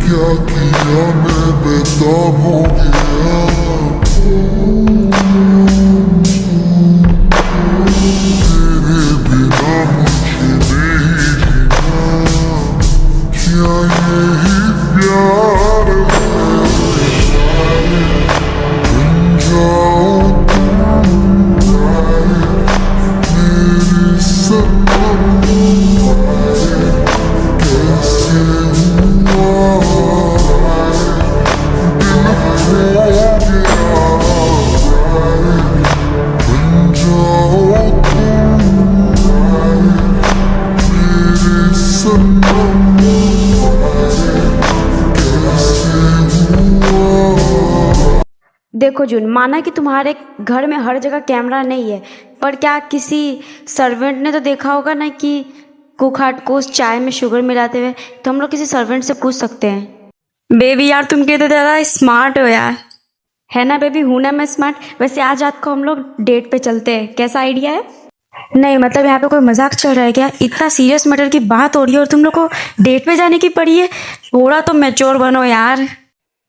क्या किया मैं बेताब हो गया। तेरे बिना मुझे नहीं जीना, क्या यही प्यार है। बन जाओ तुम मेरे सनम, कैसे देखो जून, माना कि तुम्हारे घर में हर जगह कैमरा नहीं है, पर क्या किसी सर्वेंट ने तो देखा होगा ना कि कुक हार्ट को उस चाय में शुगर मिलाते हुए। तो हम लोग किसी सर्वेंट से पूछ सकते हैं। बेबी यार, तुम कहते ज़्यादा स्मार्ट हो यार। है ना बेबी, हूं ना मैं स्मार्ट। वैसे आज रात को हम लोग डेट पे चलते हैं, कैसा आइडिया है? नहीं मतलब यहाँ पे कोई मजाक चल रहा है क्या? इतना सीरियस मैटर की बात हो रही है और तुम लोग को डेट पे जाने की पड़ी है। थोड़ा तो मैच्योर बनो यार।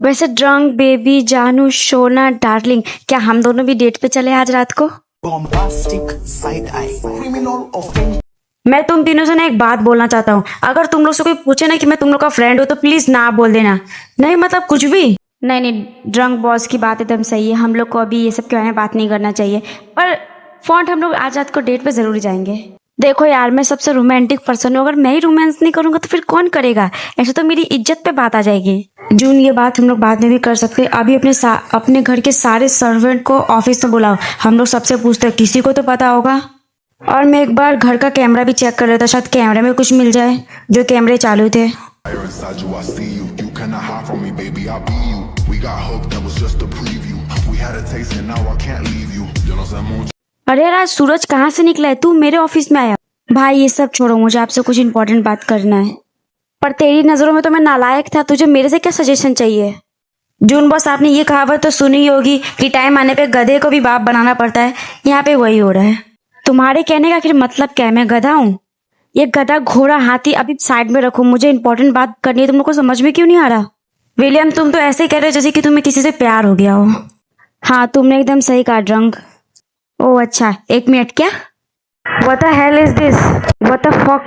वैसे ड्रंक बेबी, जानू, सोना, डार्लिंग, क्या हम दोनों भी डेट पे चले आज रात को? Bombastic side eye, criminal offense. मैं तुम तीनों से ना एक बात बोलना चाहता हूँ। अगर तुम लोग से कोई पूछे ना कि मैं तुम लोग का फ्रेंड हूँ तो प्लीज ना बोल देना। नहीं मतलब कुछ भी नहीं। नहीं, ड्रंक बॉस की बात एकदम सही है। हम लोग को अभी ये सब के बारे में बात नहीं करना चाहिए। पर फॉन्ट हम लोग आज रात को डेट पे जरूर जाएंगे। देखो यार, मैं सबसे रोमांटिक पर्सन हूँ। अगर मैं ही रोमांस नहीं करूंगा तो फिर कौन करेगा? ऐसे तो मेरी इज्जत पे बात आ जाएगी। जून, ये बात हम लोग बाद में भी कर सकते हैं। अभी अपने घर के सारे सर्वेंट को ऑफिस में बुलाओ। हम लोग सबसे पूछते हैं, किसी को तो पता होगा। और मैं एक बार घर का कैमरा भी चेक कर लेता, शायद कैमरे में कुछ मिल जाए। जो कैमरे चालू थे। Fire inside you, I see you. You cannot hide from me, baby. I'll be you. We got hooked, that was just a preview. We had a taste, and now I can't leave you. You know what? अरे यार, आज सूरज कहाँ से निकला है? तू मेरे office में आया? भाई ये सब छोड़ो, मुझे आपसे कुछ इंपॉर्टेंट बात करना है। पर तेरी नजरों में तो मैं नालायक था, तुझे मेरे से क्या सजेशन चाहिए? जून बॉस, आपने ये कहावत तो सुनी ही होगी कि टाइम आने पे गधे को भी बाप बनाना पड़ता है। यहाँ पे वही हो रहा है। तुम्हारे कहने का आखिर मतलब क्या है? मैं गधा हूँ? ये गधा, घोड़ा, हाथी अभी साइड में रखो, मुझे इंपॉर्टेंट बात करनी है। तुम लोग को समझ में क्यों नहीं आ रहा? विलियम, तुम तो ऐसे कह रहे हो जैसे कि तुम्हें किसी से प्यार हो गया हो। हाँ, तुमने एकदम सही कहा ड्रंक। ओह अच्छा, एक मिनट, क्या? What the hell is this? What the fuck?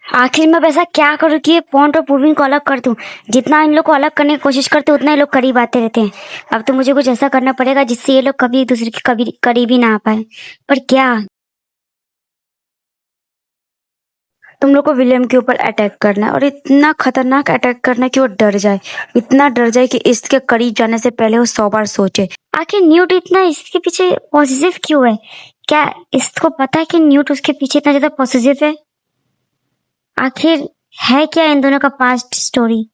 आखिर मैं वैसा क्या करूँ कि ये पॉन्ट और पूर्विन को अलग कर दूं? जितना इन लोग को अलग करने की कोशिश करते उतना ये लोग करीब आते रहते हैं। अब तो मुझे कुछ ऐसा करना पड़ेगा जिससे ये लोग कभी एक दूसरे के कभी करीब ही ना आ पाए। पर क्या? तुम लोग को विलियम के ऊपर अटैक करना है और इतना खतरनाक अटैक करना है कि वो डर जाए। इतना डर जाए कि इसके करीब जाने से पहले वो 100 बार सोचे। आखिर न्यूट इतना इसके पीछे पॉजिटिव क्यों है? क्या इसको पता है कि न्यूट उसके पीछे इतना ज्यादा पॉजिटिव है? आखिर है क्या इन दोनों का पास्ट स्टोरी?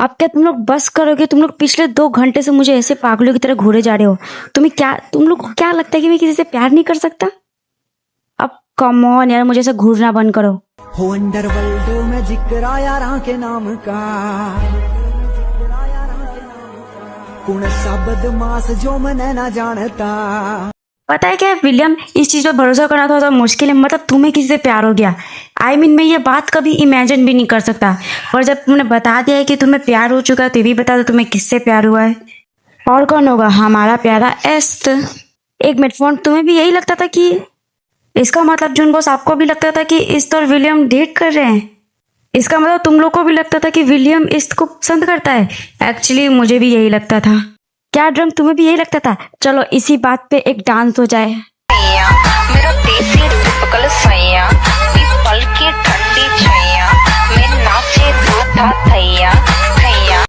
अब क्या तुम लोग बस करोगे? तुम लोग पिछले 2 घंटे से मुझे ऐसे पागलों की तरह घूरे जा रहे हो। तुम लोग को क्या लगता है कि मैं किसी से प्यार नहीं कर सकता? अब कम ऑन यार, मुझे ऐसे घूरना बंद करो। हो अंडरवर्ल्ड में जिक्र यारां के नाम का, कौन सा बदमाश जो मने ना जानता। पता है क्या विलियम, इस चीज पर भरोसा करना थोड़ा मुश्किल है। मतलब तुम्हें किसी से प्यार हो गया। मैं ये बात कभी इमेजिन भी नहीं कर सकता। और जब तुमने बता दिया है कि तुम्हें प्यार हो चुका है तो ये भी बता दो तुम्हें किससे प्यार हुआ है। और कौन होगा? हमारा प्यारा एस्ट। एक मिनट, फोन, तुम्हें भी यही लगता था कि इसका मतलब जून बॉस, आपको भी लगता था कि इस्त और विलियम डेट कर रहे हैं? इसका मतलब तुम लोग को भी लगता था कि विलियम इस्त को पसंद करता है? एक्चुअली मुझे भी यही लगता था। क्या ड्रंक, तुम्हें भी यही लगता था? चलो इसी बात पे एक डांस हो जाए। मेरा देसी टिपिकल सैया, पल की ठंडी छैया, मैं नाचे था थैया थैया।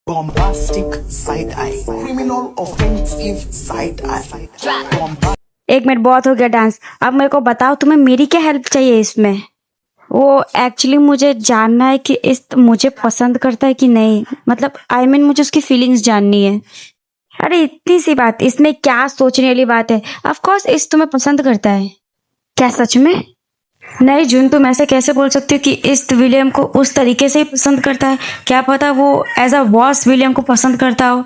Bombastic side eye, criminal offensive side eye. एक मिनट, बहुत हो गया डांस। अब मेरे को बताओ तुम्हें मेरी क्या हेल्प चाहिए इसमें? वो एक्चुअली मुझे जानना है कि इस मुझे पसंद करता है कि नहीं। मतलब मुझे उसकी फीलिंग्स जाननी है। अरे इतनी सी बात, इसमें क्या सोचने वाली बात है? ऑफ कोर्स इस तुम्हें पसंद करता है। क्या सच में? नहीं जून, तुम ऐसे कैसे बोल सकती हो कि इस विलियम को उस तरीके से ही पसंद करता है? क्या पता वो एज अ बॉस विलियम को पसंद करता हो।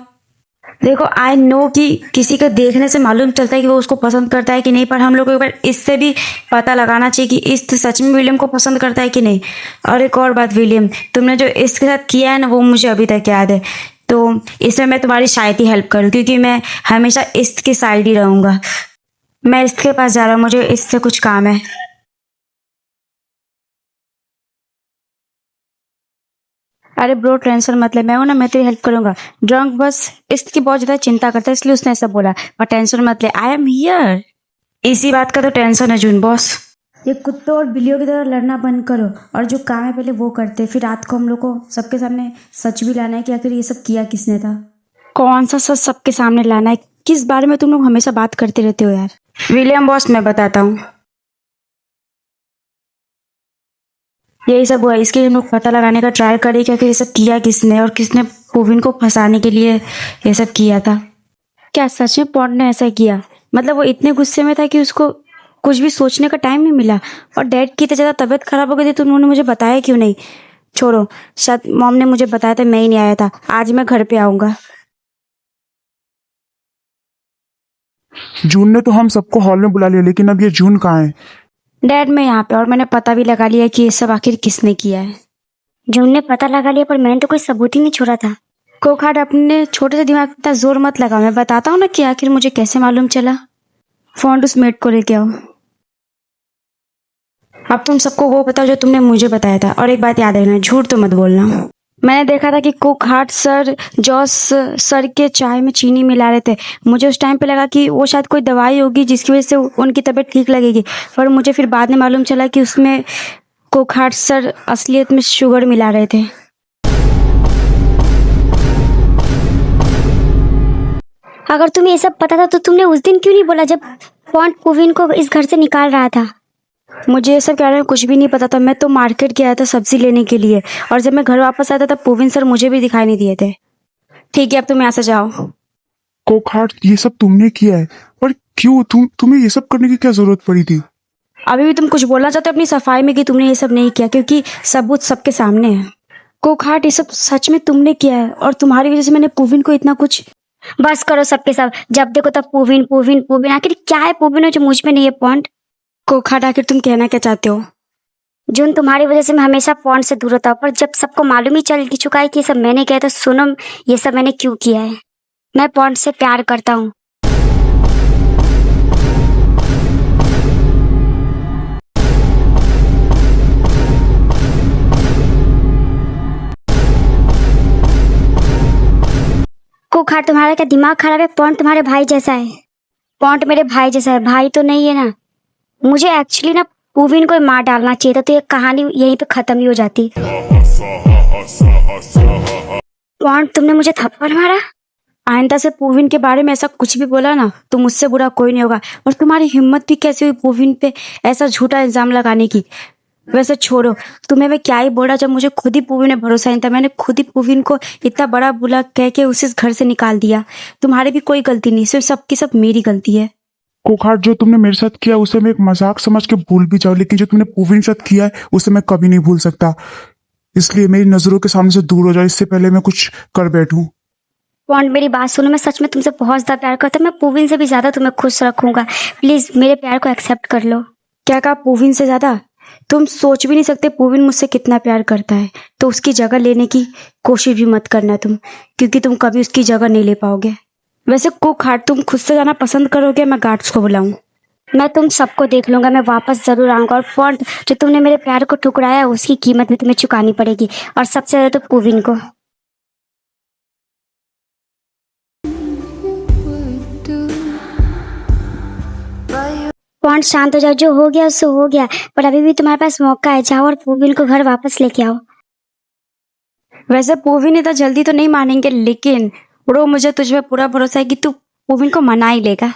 देखो आई नो कि किसी को देखने से मालूम चलता है कि वो उसको पसंद करता है कि नहीं, पर हम लोग को एक बार इससे भी पता लगाना चाहिए कि इस सच में विलियम को पसंद करता है कि नहीं। और एक और बात विलियम, तुमने जो इसके साथ किया है ना वो मुझे अभी तक याद है, तो इसमें मैं तुम्हारी शायद ही हेल्प करूँ, क्योंकि मैं हमेशा इसकी साइड ही रहूँगा। मैं इसके पास जा रहा हूँ, मुझे इससे कुछ काम है। अरे ब्रो टेंशन मत ले, मैं हूं ना, मैं तेरी हेल्प करूंगा। ड्रंक बस इसकी बहुत ज्यादा चिंता करता है, इसलिए उसने ऐसा बोला, और टेंशन मत ले, आई एम हियर। इसी बात का तो टेंशन है जून बॉस। ये कुत्तों और बिल्लियों की तरह लड़ना बंद करो, और जो काम है पहले वो करते, फिर रात को हम लोग को सबके सामने सच भी लाना है कि आखिर ये सब किया किसने था। कौन सा सच सबके सामने लाना है? किस बारे में तुम लोग हमेशा बात करते रहते हो यार। विलियम बॉस मैं बताता हूँ, यही सब हुआ, इसके लिए हम लोग पता लगाने का ट्राई करें कि आखिर ये सब किया किसने, और किसने पोविन को फंसाने के लिए ये सब किया था। क्या सच में पॉन्ड ने ऐसा किया? मतलब वो इतने गुस्से में था कि उसको कुछ भी सोचने का टाइम नहीं मिला, और डैड की इतनी ज़्यादा तबीयत खराब हो गई थी तो उन्होंने मुझे बताया क्यों नहीं? छोड़ो, शायद मॉम ने मुझे बताया था, मैं ही नहीं आया था। आज मैं घर पे आऊँगा। जून ने तो हम सबको हॉल में बुला लिया, लेकिन अब ये जून कहाँ है? डैड मैं यहाँ पे, और मैंने पता भी लगा लिया कि ये सब आखिर किसने किया है। जून ने पता लगा लिया, पर मैंने तो कोई सबूत ही नहीं छोड़ा था। कोखाट अपने छोटे से दिमाग पे इतना जोर मत लगाओ, मैं बताता हूँ ना कि आखिर मुझे कैसे मालूम चला। फोन उस मेट को लेके आओ। अब तुम सबको वो बताओ जो तुमने मुझे बताया था, और एक बात याद रखना, झूठ तो मत बोलना। मैंने देखा था कि कोखाट सर जॉस सर के चाय में चीनी मिला रहे थे। मुझे उस टाइम पे लगा कि वो शायद कोई दवाई होगी जिसकी वजह से उनकी तबीयत ठीक लगेगी, पर मुझे फिर बाद में मालूम चला कि उसमें कोखाट सर असलियत में शुगर मिला रहे थे। अगर तुम्हें ये सब पता था तो तुमने उस दिन क्यों नहीं बोला जब पॉन्ड पोविन को इस घर से निकाल रहा था? मुझे ये सब के बारे में कुछ भी नहीं पता था। मैं तो मार्केट गया था सब्जी लेने के लिए, और जब मैं घर वापस आया था तब पोविन सर मुझे भी दिखाई नहीं दिए थे। ठीक है, अब तुम यहाँ से जाओ। कोखाट, ये सब तुमने किया है, पर क्यों? तुम्हें ये सब करने की क्या जरूरत पड़ी थी? अभी भी तुम कुछ बोलना चाहते हो अपनी सफाई में कि तुमने ये सब नहीं किया, क्योंकि सबूत सबके सामने है। कोखाट ये सब सच में तुमने किया है, और तुम्हारी वजह से मैंने पोविन को इतना कुछ। बस करो सबके सब, जब देखो तब पोविन पोविन पोविन। आखिर क्या है पोविन जो मुझ में नहीं है पॉन्ड? कोखाट आखिर तुम कहना क्या चाहते हो? जून, तुम्हारी वजह से मैं हमेशा पॉन्ड से दूर होता हूँ, पर जब सबको मालूम ही चल चुका है कि ये सब मैंने किया, तो सुनो ये सब मैंने क्यों किया है। मैं पॉन्ड से प्यार करता हूँ। कोखाट, तुम्हारा क्या दिमाग खराब है? पॉन्ड तुम्हारे भाई जैसा है। पॉन्ड मेरे भाई जैसा है, भाई तो नहीं है ना। मुझे एक्चुअली ना पोविन को मार डालना चाहिए था, तो ये कहानी यहीं पे खत्म ही हो जाती। पॉन्ड, तुमने मुझे थप्पड़ मारा। आइंदा से पोविन के बारे में ऐसा कुछ भी बोला ना तो मुझसे बुरा कोई नहीं होगा। और तुम्हारी हिम्मत भी कैसे हुई पोविन पे ऐसा झूठा इल्जाम लगाने की? वैसे छोड़ो, तुम्हें मैं क्या ही बोला जब मुझे खुद ही पोविन ने भरोसा नहीं था। मैंने खुद ही पोविन को इतना बड़ा बुला कह के उसे इस घर से निकाल दिया। तुम्हारी भी कोई गलती नहीं, सिर्फ सबकी सब मेरी गलती है। कोखाट, जो तुमने मेरे साथ किया उसे मैं एक मजाक समझ के भूल भी जाऊं, लेकिन जो तुमने पोविन के साथ किया है उसे मैं कभी नहीं भूल सकता। इसलिए मेरी नजरों के सामने से दूर हो जाओ, इससे पहले मैं कुछ कर बैठूं। पॉन्ड, मेरी बात सुनो, मैं सच में तुमसे बहुत ज्यादा प्यार करता हूँ। मैं पोविन से भी ज्यादा तुम्हें खुश रखूंगा। प्लीज मेरे प्यार को एक्सेप्ट कर लो। क्या कहा? पोविन से ज्यादा? तुम सोच भी नहीं सकते पोविन मुझसे कितना प्यार करता है, तो उसकी जगह लेने की कोशिश भी मत करना तुम, क्योंकि तुम कभी उसकी जगह नहीं ले पाओगे। वैसे कोखाट, तुम खुद से जाना पसंद करोगे मैं गार्ड्स को बुलाऊं? मैं तुम सबको देख लूंगा, मैं वापस जरूर आऊंगा। और पॉन्ड, जो तुमने मेरे प्यार को ठुकराया उसकी कीमत भी तुम्हें चुकानी पड़ेगी, और सबसे ज्यादा तो पोविन को। पॉन्ड, शांत हो जाओ, जो हो गया सो हो गया, पर अभी भी तुम्हारे पास मौका है। जाओ और पोविन को घर वापस लेके आओ। वैसे पोविन इतना जल्दी तो नहीं मानेंगे, लेकिन ब्रो मुझे तुझ पे पूरा भरोसा है कि तू पोविन को मना ही लेगा।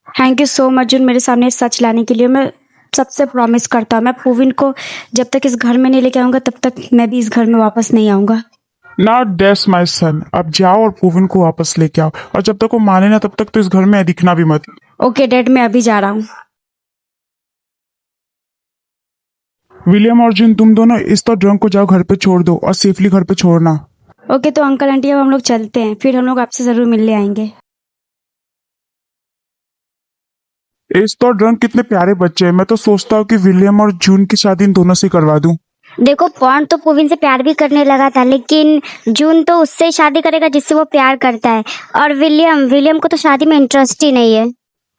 थैंक यू सो मच जून, मेरे सामने सच लाने के लिए। मैं सबसे प्रॉमिस करता हूँ, मैं पोविन को जब तक इस घर में नहीं लेके आऊंगा तब तक मैं भी इस घर में वापस नहीं आऊंगा। Not that's my son. अब जाओ और पोविन को वापस लेके आओ, और जब तक वो माने ना तब तक तो इस घर में दिखना भी मत। ओके डैड, मैं अभी जा रहा हूँ। विलियम और जून, तुम दोनों इस तो ड्रंक को जाओ घर पे छोड़ दो, और सेफली घर पे छोड़ना। ओके तो अंकल आंटी अब हम लोग चलते हैं, फिर हम लोग आपसे ज़रूर मिलने आएंगे। एज तो ड्रंक कितने प्यारे बच्चे हैं। मैं तो सोचता हूँ कि विलियम और जून की शादी इन दोनों से करवा दूं। देखो पॉन्ट तो पुविन से प्यार भी करने लगा था, लेकिन जून तो उससे शादी करेगा जिससे वो प्यार करता है। और विलियम को तो शादी में इंटरेस्ट ही नहीं है।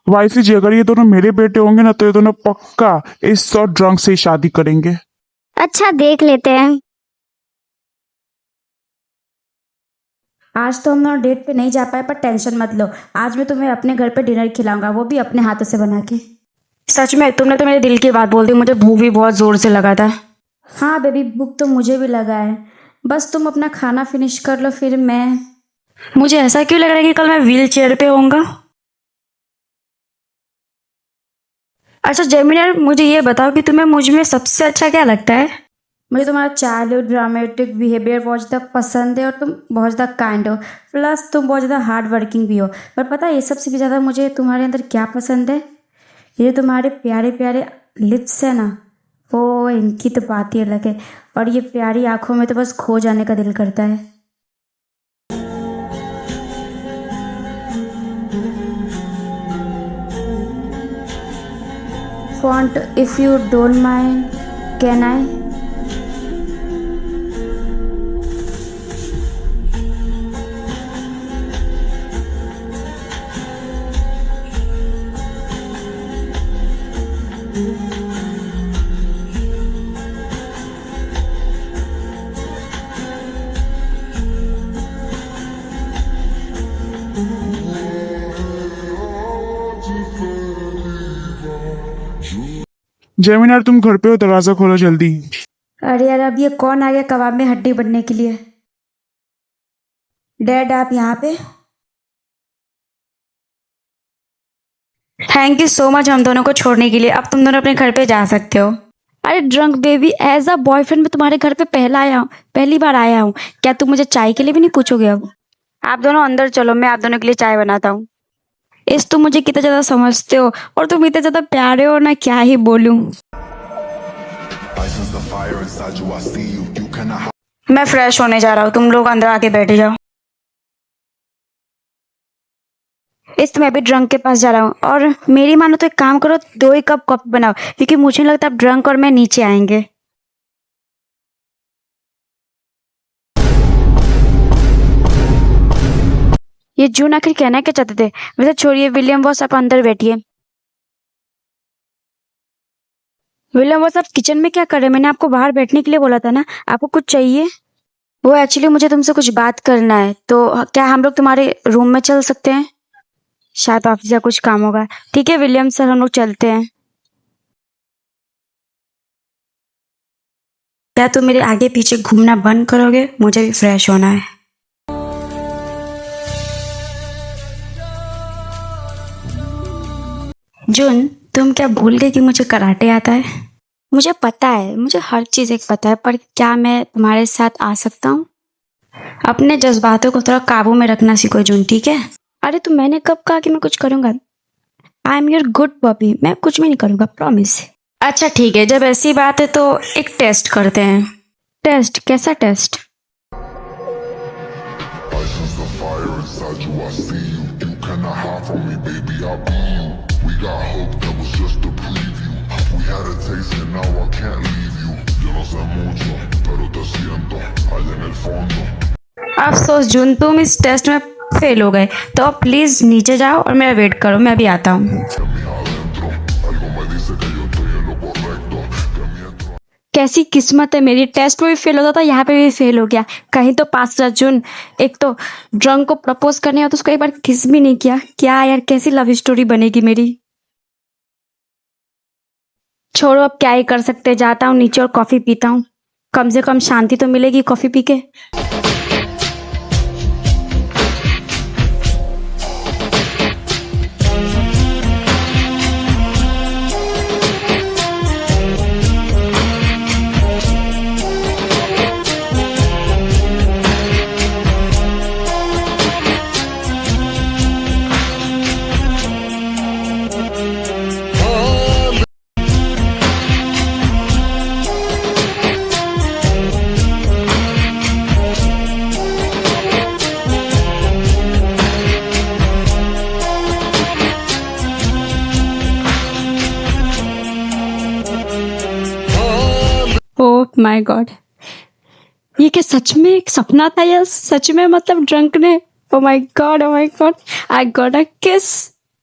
वाइफी जी, अगर ये दोनों मेरे बेटे होंगे ना तो ये दोनों पक्का इस और ड्रंक से ही शादी करेंगे। अच्छा देख लेते हैं। आज तो हम लोग डेट पे नहीं जा पाए, पर टेंशन मत लो, आज मैं तुम्हें अपने घर पे डिनर खिलाऊंगा, वो भी अपने हाथों से बना के। सच में तुमने तो मेरे दिल की बात बोल दी, मुझे भूख भी बहुत ज़ोर से लगा था। हाँ बेबी, भूख तो मुझे भी लगा है, बस तुम अपना खाना फिनिश कर लो फिर मुझे ऐसा क्यों लग रहा है कि कल मैं व्हील चेयर पे होऊंगा। अच्छा जेमिनी, मुझे ये बताओ कि तुम्हें मुझ में सबसे अच्छा क्या लगता है। मुझे तुम्हारा चाइल्डहुड ड्रामेटिक बिहेवियर बहुत ज़्यादा पसंद है, और तुम बहुत ज़्यादा काइंड हो, प्लस तुम बहुत ज़्यादा हार्ड वर्किंग भी हो। पर पता है ये सबसे भी ज़्यादा मुझे तुम्हारे अंदर क्या पसंद है, ये तुम्हारे प्यारे प्यारे लिप्स है ना, वो इनकी तो बात ही अलग है, और ये प्यारी आंखों में तो बस खो जाने का दिल करता है। Font, if you don't mind, can I? Gemini यार, तुम घर पे हो, दरवाजा खोलो जल्दी। अरे यार, अब ये कौन आ गया कबाब में हड्डी बनने के लिए। डैड आप यहाँ पे। थैंक यू सो मच हम दोनों को छोड़ने के लिए, अब तुम दोनों अपने घर पे जा सकते हो। अरे drunk baby, as a boyfriend मैं तुम्हारे घर पे पहली बार आया हूँ, क्या तुम मुझे चाय के लिए भी नहीं पूछोगे। अब आप दोनों अंदर चलो, मैं आप दोनों के लिए चाय बनाता हूँ। इस तुम मुझे कितना ज़्यादा समझते हो, और तुम इतने ज़्यादा प्यारे हो ना, क्या ही बोलूँ। I sense the fire inside you, I see you. You cannot hide. मैं फ्रेश होने जा रहा हूँ, तुम लोग अंदर आके बैठ जाओ। इस मैं भी ड्रंक के पास जा रहा हूँ, और मेरी मानो तो एक काम करो, 2 ही कप कॉफी बनाओ, क्योंकि मुझे नहीं लगता अब ड्रंक और मैं नीचे आएंगे। ये जून आखिर कहना क्या चाहते थे। वैसे छोड़िए विलियम बॉस, आप अंदर बैठिए। विलियम बॉस, आप किचन में क्या कर रहे हैं, मैंने आपको बाहर बैठने के लिए बोला था ना, आपको कुछ चाहिए। वो एक्चुअली मुझे तुमसे कुछ बात करना है, तो क्या हम लोग तुम्हारे रूम में चल सकते हैं। शायद ऑफिस का कुछ काम होगा। ठीक है विलियम सर, हम लोग चलते हैं। क्या तुम मेरे आगे पीछे घूमना बंद करोगे, मुझे भी फ्रेश होना है। जून, तुम क्या भूल गए कि मुझे कराटे आता है। मुझे पता है, मुझे हर चीज़ एक पता है, पर क्या मैं तुम्हारे साथ आ सकता हूँ। अपने जज्बातों को थोड़ा काबू में रखना सीखो जून, ठीक है। अरे तो मैंने कब कहा कि मैं कुछ करूँगा। I am your good puppy, मैं कुछ भी नहीं करूँगा, प्रॉमिस। अच्छा ठीक है, जब ऐसी बात है तो एक टेस्ट करते हैं। टेस्ट? कैसा test. I sense the fire inside you, I see you. You cannot hide from me, baby, I'll be you. We got hooked, that was just a preview. We had a taste and now I can't leave you. Yo no sé mucho, pero te siento allá en el fondo. अफसोस जून, तुम इस test में fail हो गए, तो अब please नीचे जाओ और मेरा वेट करो, मैं अभी आता हूँ। Que mi adentro, algo me dice que yo estoy en lo correcto. Que mientras कैसी किस्मत है मेरी, टेस्ट में भी फेल होता था, यहाँ पे भी फेल हो गया, कहीं तो पास रहा। जून, एक तो ड्रंक को प्रपोज करने हो तो उसको एक बार किस भी नहीं किया। क्या यार, कैसी लव स्टोरी बनेगी मेरी। छोड़ो, अब क्या ही कर सकते, जाता हूँ नीचे और कॉफ़ी पीता हूँ, कम से कम शांति तो मिलेगी कॉफ़ी पी के। माय गॉड, ये क्या सच में एक सपना था या सच में मतलब ड्रंक ने? Oh my God, oh my God, I got a किस।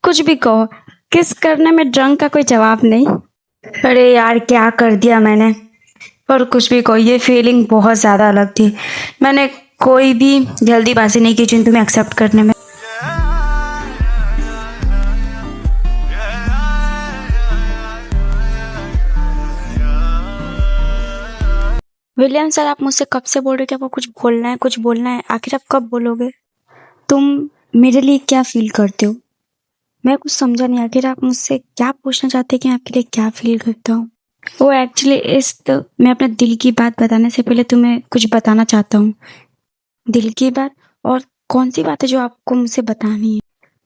कुछ भी कहो, किस करने में ड्रंक का कोई जवाब नहीं। अरे यार क्या कर दिया मैंने। पर कुछ भी कहो, ये फीलिंग बहुत ज़्यादा अलग थी। मैंने कोई भी जल्दीबाजी नहीं की जिन तुम्हें एक्सेप्ट करने में। विलियम सर, आप मुझसे कब से बोल रहे हो कि आपको कुछ बोलना है, कुछ बोलना है, आखिर आप कब बोलोगे? तुम मेरे लिए क्या फील करते हो? मैं कुछ समझा नहीं, आखिर आप मुझसे क्या पूछना चाहते हैं कि मैं आपके लिए क्या फील करता हूँ? वो एक्चुअली मैं अपने दिल की बात बताने से पहले तुम्हें कुछ बताना चाहता हूँ। दिल की बात? और कौन सी बात है जो आपको मुझसे बतानी है?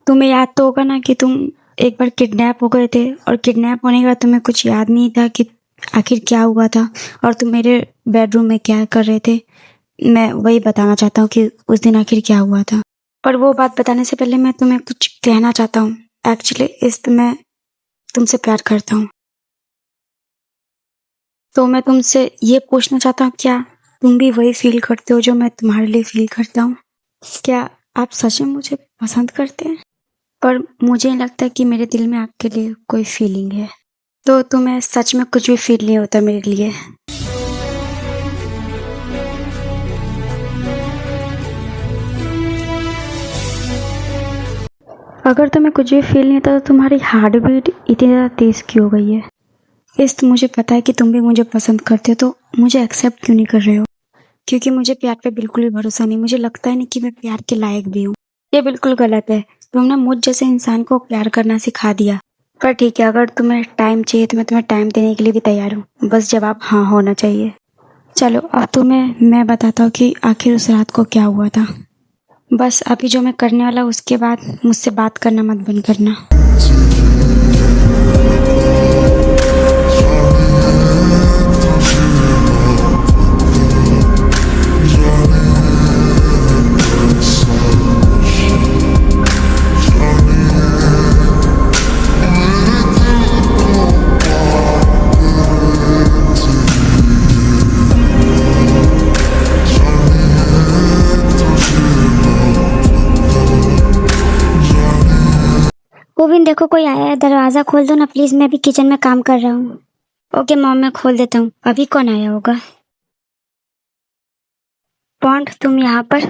तुम्हें याद तो होगा ना कि तुम एक बार किडनैप हो गए थे और किडनैप होने के बाद तुम्हें कुछ याद नहीं था कि आखिर क्या हुआ था और तुम मेरे बेडरूम में क्या कर रहे थे। मैं वही बताना चाहता हूँ कि उस दिन आखिर क्या हुआ था। पर वो बात बताने से पहले मैं तुम्हें कुछ कहना चाहता हूँ। एक्चुअली मैं तुमसे प्यार करता हूँ। तो मैं तुमसे ये पूछना चाहता हूँ, क्या तुम भी वही फील करते हो जो मैं तुम्हारे लिए फील करता हूँ? क्या आप सच में मुझे पसंद करते हैं? पर मुझे नहीं लगता कि मेरे दिल में आपके लिए कोई फीलिंग है। तो तुम्हें सच में कुछ भी फील नहीं होता मेरे लिए? अगर तुम्हें कुछ भी फील नहीं होता तो तुम्हारी हार्ट बीट इतनी ज़्यादा तेज़ क्यों हो गई है? मुझे पता है कि तुम भी मुझे पसंद करते हो, तो मुझे एक्सेप्ट क्यों नहीं कर रहे हो? क्योंकि मुझे प्यार पे बिल्कुल भी भरोसा नहीं। मुझे लगता ही नहीं कि मैं प्यार के लायक भी हूँ। ये बिल्कुल गलत है। तुमने मुझ जैसे इंसान को प्यार करना सिखा दिया। पर ठीक है, अगर तुम्हें टाइम चाहिए तो मैं तुम्हें टाइम देने के लिए भी तैयार हूँ। बस जवाब हाँ होना चाहिए। चलो अब तुम्हें मैं बताता हूँ कि आखिर उस रात को क्या हुआ था। बस अभी जो मैं करने वाला हूँ उसके बाद मुझसे बात करना मत बंद करना। गोविंद देखो कोई आया है, दरवाजा खोल दो ना प्लीज, मैं भी किचन में काम कर रहा हूँ। ओके मॉम, मैं खोल देता हूँ। अभी कौन आया होगा? पॉन्ट तुम यहाँ पर?